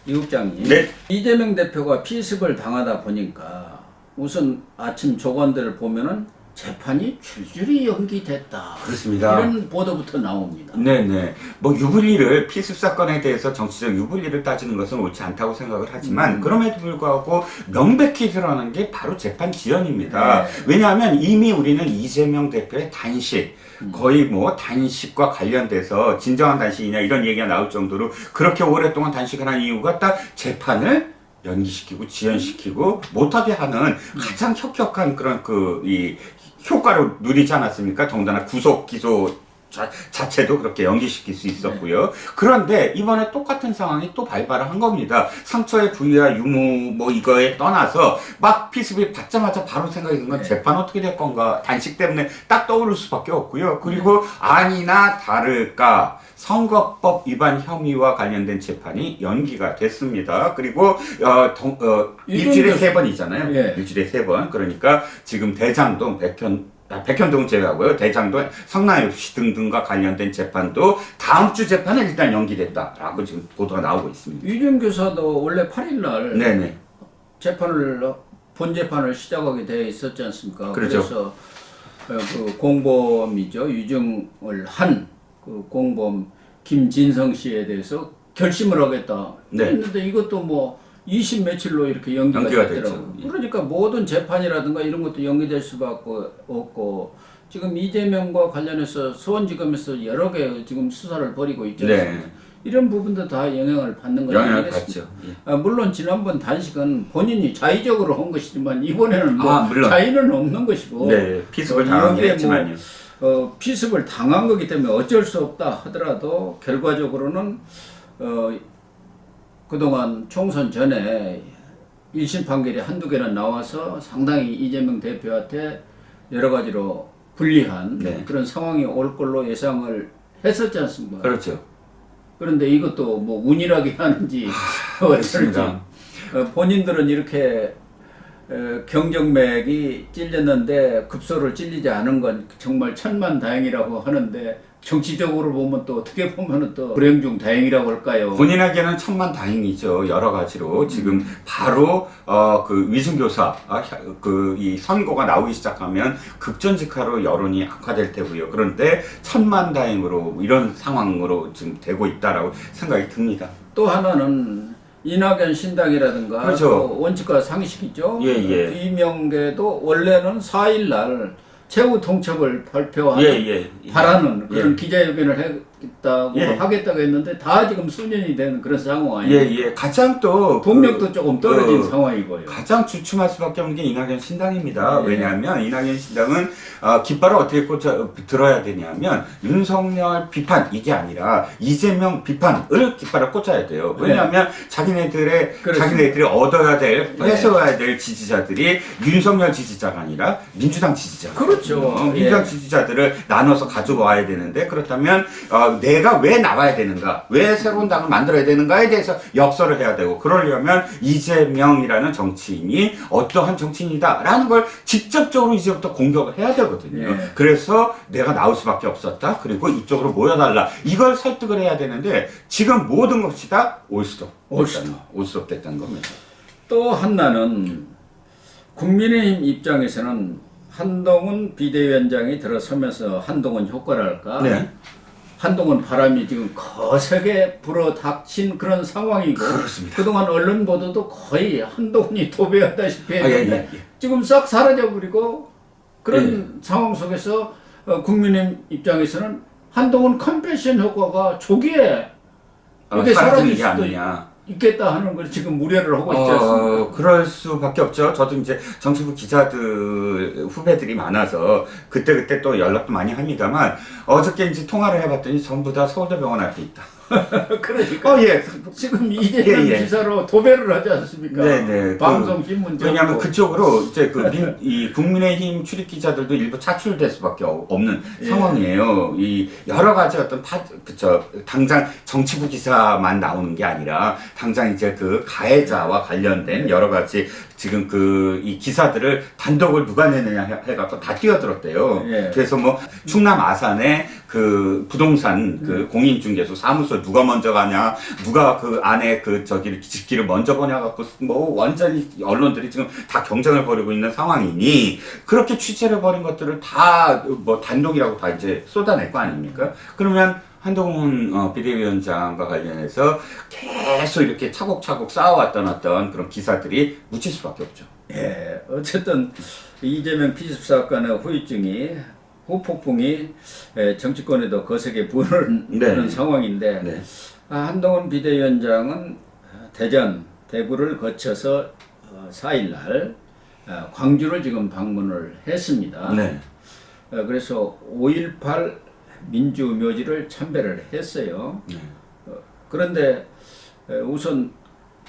이 국장님, 네. 이재명 대표가 피습을 당하다 보니까 우선 아침 조간들을 보면은 재판이 줄줄이 연기됐다. 그렇습니다. 이런 보도부터 나옵니다. 네네. 뭐 유불리를 피습 사건에 대해서 정치적 유불리를 따지는 것은 옳지 않다고 생각을 하지만 그럼에도 불구하고 명백히 드러나는 게 바로 재판 지연입니다. 네. 왜냐하면 이미 우리는 이재명 대표의 단식 거의 뭐 단식과 관련돼서 진정한 단식이냐 이런 얘기가 나올 정도로 그렇게 오랫동안 단식을 한 이유가 딱 재판을 연기시키고 지연시키고 못하게 하는 가장 혁혁한 그런 이 효과를 누리지 않았습니까? 더군다나 구속 기소 자체도 그렇게 연기시킬 수 있었고요. 그런데 이번에 똑같은 상황이 또 발발을 한 겁니다. 상처의 부위와 유무 뭐 이거에 떠나서 막 피습이 받자마자 바로 생각이 든 건 재판 어떻게 될 건가 단식 때문에 딱 떠오를 수밖에 없고요. 그리고 아니나 다를까 선거법 위반 혐의와 관련된 재판이 연기가 됐습니다. 그리고 일주일에 3번이잖아요. 예. 일주일에 3번. 그러니까 지금 대장동 백현동은 제외하고요. 대장동, 성남FC 등등과 관련된 재판도 다음 주 재판은 일단 연기됐다라고 지금 보도가 나오고 있습니다. 유준 교사도 원래 8일 날 네네. 본 재판을 시작하게 돼 있었지 않습니까? 그렇죠. 그래서 그 공범이죠. 유증을 한 그 공범 김진성 씨에 대해서 결심을 하겠다. 네. 했는데 이것도 뭐 20 며칠로 이렇게 연기가 됐죠. 됐더라고요. 예. 그러니까 모든 재판이라든가 이런 것도 연기될 수밖에 없고 지금 이재명과 관련해서 수원지검에서 여러 개 지금 수사를 벌이고 있죠. 네. 이런 부분도 다 영향을 받는 거 영향을 아니겠습니까? 받죠. 예. 물론 지난번 단식은 본인이 자의적으로 한 것이지만 이번에는 뭐 물론. 자의는 없는 것이고 네. 피습을 당하긴 여기에 했지만요. 피습을 당한 거기 때문에 어쩔 수 없다 하더라도 결과적으로는 그동안 총선 전에 1심 판결이 한두 개는 나와서 상당히 이재명 대표한테 여러 가지로 불리한 네. 그런 상황이 올 걸로 예상을 했었지 않습니까? 그렇죠. 그런데 이것도 뭐 운이라기 하는지 어떨지 그렇습니다. 본인들은 이렇게 경정맥이 찔렸는데 급소를 찔리지 않은 건 정말 천만다행이라고 하는데 정치적으로 보면 또 어떻게 보면 또 불행 중 다행이라고 할까요? 본인에게는 천만다행이죠. 여러 가지로 지금 바로 그 위증교사 이 선고가 나오기 시작하면 급전직하로 여론이 악화될 테고요. 그런데 천만다행으로 이런 상황으로 지금 되고 있다라고 생각이 듭니다. 또 하나는 이낙연 신당이라든가 그렇죠. 또 원칙과 상식이죠. 예. 이명계도 원래는 4일날 최후 통첩을 발표하는 예. 바라는 그런 예. 기자회견을 하겠다고 했는데 다 지금 수년이 된 그런 상황 아니에요. 가장 또 동력도 조금 떨어진 상황이고요. 가장 주춤할 수밖에 없는 게 이낙연 신당입니다. 예. 왜냐하면 이낙연 신당은 깃발을 어떻게 들어야 되냐면 윤석열 비판 이게 아니라 이재명 비판을 깃발을 꽂아야 돼요. 왜냐하면 자기네들이 얻어야 될 뺏어야 될 지지자들이 윤석열 지지자가 아니라 민주당 지지자. 그렇죠. 민주당 지지자들을 나눠서 가져와야 되는데 그렇다면 내가 왜 나와야 되는가, 왜 새로운 당을 만들어야 되는가에 대해서 역설을 해야 되고 그러려면 이재명이라는 정치인이 어떠한 정치인이다라는 걸 직접적으로 이제부터 공격을 해야 되거든요. 예. 그래서 내가 나올 수밖에 없었다. 그리고 이쪽으로 모여달라. 이걸 설득을 해야 되는데 지금 모든 것이 다 올 수 없됐다는 겁니다. 또 하나는 국민의힘 입장에서는 한동훈 비대위원장이 들어서면서 한동훈 효과랄까? 네. 한동훈 바람이 지금 거세게 불어닥친 그런 상황이고 그렇습니다. 그동안 언론 보도도 거의 한동훈이 도배하다시피 했는데 예. 지금 싹 사라져버리고 그런 상황 속에서 국민의힘 입장에서는 한동훈 컨벤션 효과가 조기에 이게 사라질 게 수도 아니냐. 있겠다 하는 걸 지금 우려를 하고 있지 않습니까? 그럴 수밖에 없죠. 저도 이제 정치부 기자들 후배들이 많아서 그때 또 연락도 많이 합니다만 어저께 이제 통화를 해봤더니 전부 다 서울대병원 앞에 있다. 그러니까 지금 이재명 기사로 도배를 하지 않습니까? 네네. 방송 신문 왜냐하면 그쪽으로 이제 이 국민의힘 출입 기자들도 일부 차출될 수밖에 없는 상황이에요. 이 여러 가지 어떤 당장 정치부 기사만 나오는 게 아니라 당장 이제 그 가해자와 관련된 여러 가지 지금 이 기사들을 단독을 누가 내느냐 해갖고 다 뛰어들었대요. 예. 그래서 뭐 충남 아산에 그 부동산 그 공인중개소 사무소 누가 먼저 가냐, 누가 그 안에 그 저기를 집기를 먼저 보냐 갖고 뭐 완전히 언론들이 지금 다 경쟁을 벌이고 있는 상황이니 그렇게 취재를 벌인 것들을 다 뭐 단독이라고 다 이제 쏟아낼 거 아닙니까? 그러면 한동훈 비대위원장과 관련해서 계속 이렇게 차곡차곡 쌓아왔던 어떤 그런 기사들이 묻힐 수밖에 없죠. 예, 어쨌든 이재명 피습 사건의 후유증이 후폭풍이 정치권에도 거세게 부는 네. 그런 상황인데 네. 한동훈 비대위원장은 대전, 대구를 거쳐서 4일날 광주를 지금 방문을 했습니다. 네. 그래서 5.18 민주묘지를 참배를 했어요. 네. 그런데 우선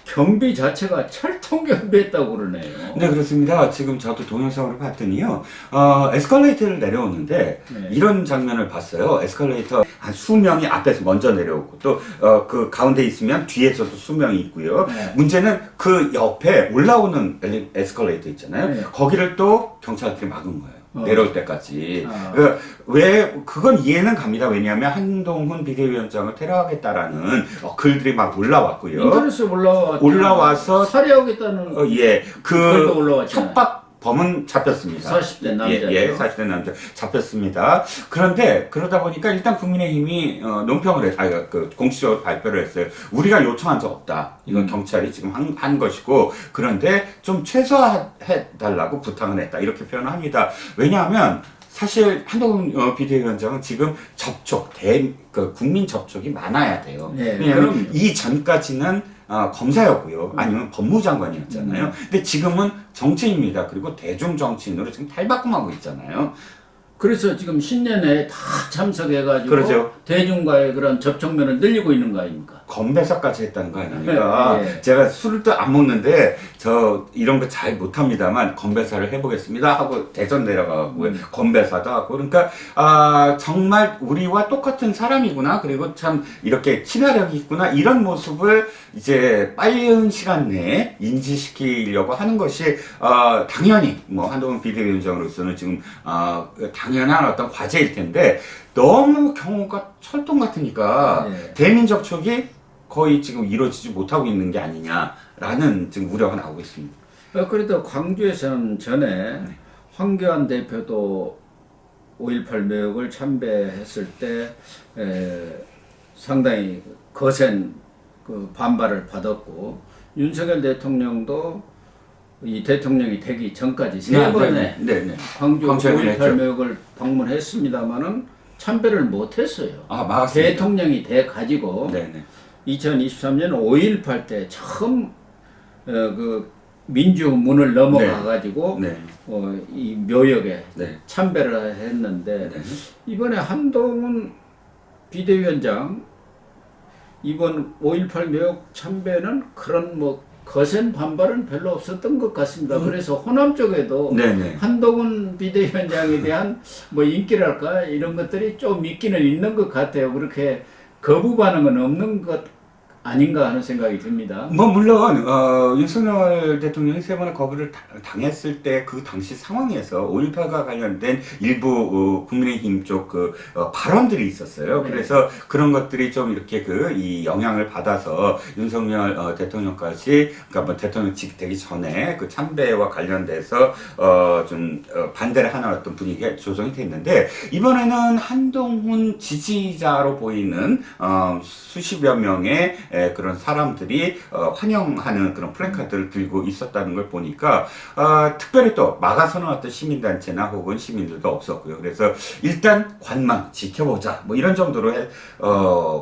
경비 자체가 철통 경비했다고 그러네요. 네, 그렇습니다. 지금 저도 동영상으로 봤더니요, 에스컬레이터를 내려오는데, 네. 이런 장면을 봤어요. 에스컬레이터 한 수명이 앞에서 먼저 내려오고, 또, 그 가운데 있으면 뒤에서도 수명이 있고요. 네. 문제는 그 옆에 올라오는 에스컬레이터 있잖아요. 네. 거기를 또 경찰들이 막은 거예요. 내려올 때까지. 아. 그건 이해는 갑니다. 왜냐하면 한동훈 비대위원장을 테러하겠다라는 글들이 막 올라왔고요. 인터넷에 올라와서 살해하겠다는 예, 글도 그 올라왔잖아요. 협박범은 잡혔습니다. 40대 남자죠. 예, 40대 남자 잡혔습니다. 그런데 그러다 보니까 일단 국민의힘이 논평을 공식적으로 발표를 했어요. 우리가 요청한 적 없다. 이건 경찰이 지금 한 것이고, 그런데 좀 최소화해 달라고 부탁을 했다. 이렇게 표현을 합니다. 왜냐하면 사실 한동훈 비대위원장은 지금 국민 접촉이 많아야 돼요. 네, 왜냐하면 그럼요. 이전까지는 검사였고요. 아니면 법무장관이었잖아요. 근데 지금은 정치인입니다. 그리고 대중 정치인으로 지금 탈바꿈하고 있잖아요. 그래서 지금 신년회에 다 참석해가지고 그렇죠. 대중과의 그런 접촉면을 늘리고 있는 거 아닙니까? 건배사까지 했다는 거 아닙니까? 네. 제가 술을 또 안 먹는데 저 이런 거 잘 못합니다만 건배사를 해보겠습니다 하고 대전 내려가고 건배사도 하고, 그러니까 정말 우리와 똑같은 사람이구나, 그리고 참 이렇게 친화력이 있구나, 이런 모습을 이제 빠른 시간 내에 인지시키려고 하는 것이 당연히 뭐 한동훈 비대위원장으로서는 지금 당연한 어떤 과제일 텐데, 너무 경우가 철통 같으니까 네. 대민 접촉이 거의 지금 이루어지지 못하고 있는 게 아니냐라는 지금 우려가 나오고 있습니다. 그래도 광주에서는 전에 황교안 대표도 5.18 매혹을 참배했을 때 상당히 거센 그 반발을 받았고, 윤석열 대통령도 이 대통령이 되기 전까지 세 번의 광주 5.18 매혹을 방문했습니다마는 참배를 못했어요. 막았습니다. 대통령이 돼 가지고 2023년 5.18 때 처음 그 민주문을 넘어가 가지고 이 묘역에 참배를 했는데, 이번에 한동훈 비대위원장 이번 5.18 묘역 참배는 그런 뭐 거센 반발은 별로 없었던 것 같습니다. 그래서 호남 쪽에도 한동훈 비대위원장에 대한 뭐 인기랄까 이런 것들이 좀 있기는 있는 것 같아요. 그렇게 거부 반응은 없는 것 아닌가 하는 생각이 듭니다. 뭐 물론 윤석열 대통령이 세 번의 거부를 당했을 때 그 당시 상황에서 5.18과 관련된 일부 국민의힘 쪽 발언들이 있었어요. 그래서 그런 것들이 좀 이렇게 이 영향을 받아서 윤석열 대통령까지, 그러니까 뭐 대통령직 되기 전에 그 참배와 관련돼서 좀 반대를 하는 어떤 분위기가 조성이 됐는데, 이번에는 한동훈 지지자로 보이는 수십여 명의 그런 사람들이 환영하는 그런 플래카드를 들고 있었다는 걸 보니까 특별히 또 막아서는 어떤 시민단체나 혹은 시민들도 없었고요. 그래서 일단 관망 지켜보자 뭐 이런 정도로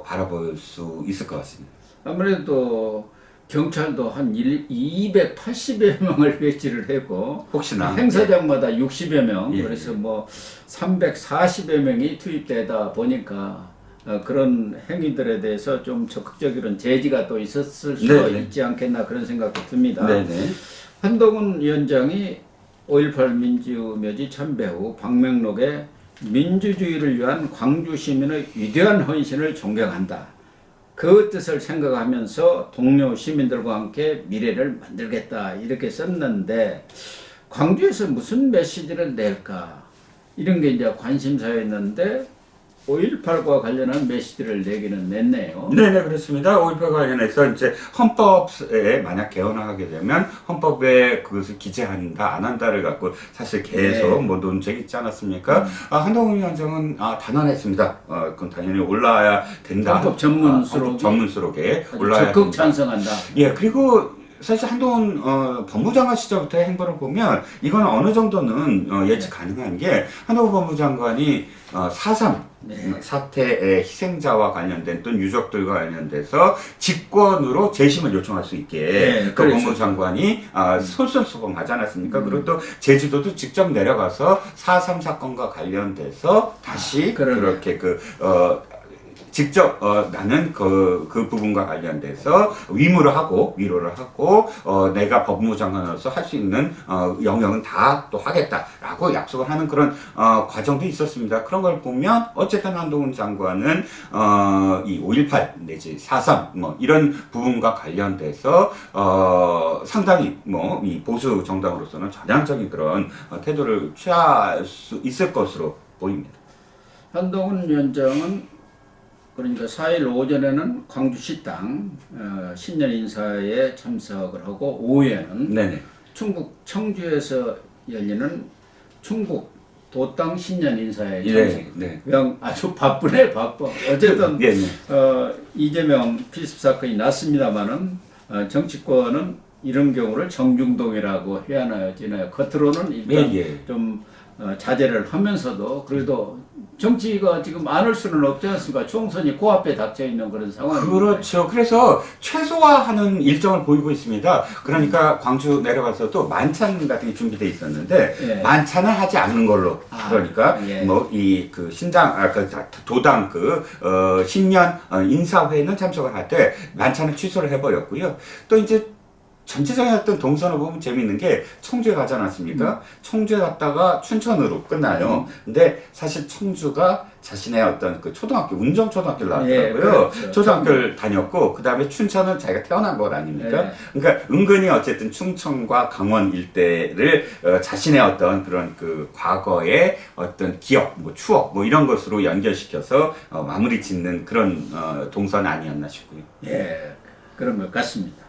바라볼 수 있을 것 같습니다. 아무래도 경찰도 한 280여 명을 배치를 했고, 혹시나 행사장마다 60여 명, 예. 그래서 뭐 340여 명이 투입되다 보니까 그런 행위들에 대해서 좀 적극적인 제지가 또 있었을 수도 있지 않겠나 그런 생각도 듭니다. 한동훈 위원장이 5.18 민주묘지 참배 후 방명록에 민주주의를 위한 광주 시민의 위대한 헌신을 존경한다. 그 뜻을 생각하면서 동료 시민들과 함께 미래를 만들겠다 이렇게 썼는데, 광주에서 무슨 메시지를 낼까 이런 게 이제 관심사였는데, 5.18과 관련한 메시지를 내기는 냈네요. 네네, 그렇습니다. 5.18 관련해서 이제 헌법에 만약 개헌을 하게 되면 헌법에 그것을 기재한다, 안 한다를 갖고 사실 계속 뭐 논쟁이 있지 않았습니까? 한동훈 위원장은 단언했습니다. 그건 당연히 올라야 된다. 헌법 전문 수록에 올라야 적극 된다. 찬성한다. 예, 그리고 사실 한동훈 법무장관 시절부터의 행보를 보면 이건 어느 정도는 예측 가능한 게 한동훈 법무장관이 4.3 사태의 희생자와 관련된 또는 유족들과 관련돼서 직권으로 재심을 요청할 수 있게 그 법무장관이 솔선수범하지 않았습니까? 그리고 또 제주도도 직접 내려가서 4.3 사건과 관련돼서 다시 그렇게 직접 나는 그 부분과 관련돼서 위로를 하고 내가 법무장관으로서 할 수 있는 영역은 다 또 하겠다라고 약속을 하는 그런 과정도 있었습니다. 그런 걸 보면 어쨌든 한동훈 장관은 이 5.18 내지 4.3 뭐 이런 부분과 관련돼서 상당히 뭐 이 보수 정당으로서는 전향적인 그런 태도를 취할 수 있을 것으로 보입니다. 한동훈 위원장은 그러니까 4일 오전에는 광주시당 신년 인사에 참석을 하고 오후에는 충북 청주에서 열리는 충북 도당 신년 인사에 참석. 아주 바쁘네 바빠. 어쨌든 이재명 피습 사건이 났습니다만은 정치권은 이런 경우를 정중동이라고 해야 되나요? 겉으로는 일단 좀 자제를 하면서도 그래도 정치가 지금 안 할 수는 없지 않습니까? 총선이 코앞에 닥쳐 있는 그런 상황입니다. 그렇죠. 그래서 최소화하는 일정을 보이고 있습니다. 그러니까 광주 내려가서도 만찬 같은 게 준비되어 있었는데 만찬을 하지 않는 걸로. 그러니까 뭐 이 그 신당 도당 신년 인사회는 참석을 하되 만찬을 취소를 해버렸고요. 또 이제 전체적인 어떤 동선을 보면 재밌는 게 청주에 가지 않았습니까? 청주에 갔다가 춘천으로 끝나요. 근데 사실 청주가 자신의 어떤 그 초등학교, 운정초등학교를 나왔더라고요. 초등학교를 다녔고, 그 다음에 춘천은 자기가 태어난 것 아닙니까? 그러니까 은근히 어쨌든 충청과 강원 일대를 자신의 어떤 그런 그 과거의 어떤 기억, 뭐 추억, 뭐 이런 것으로 연결시켜서 마무리 짓는 그런 동선 아니었나 싶고요. 그런 것 같습니다.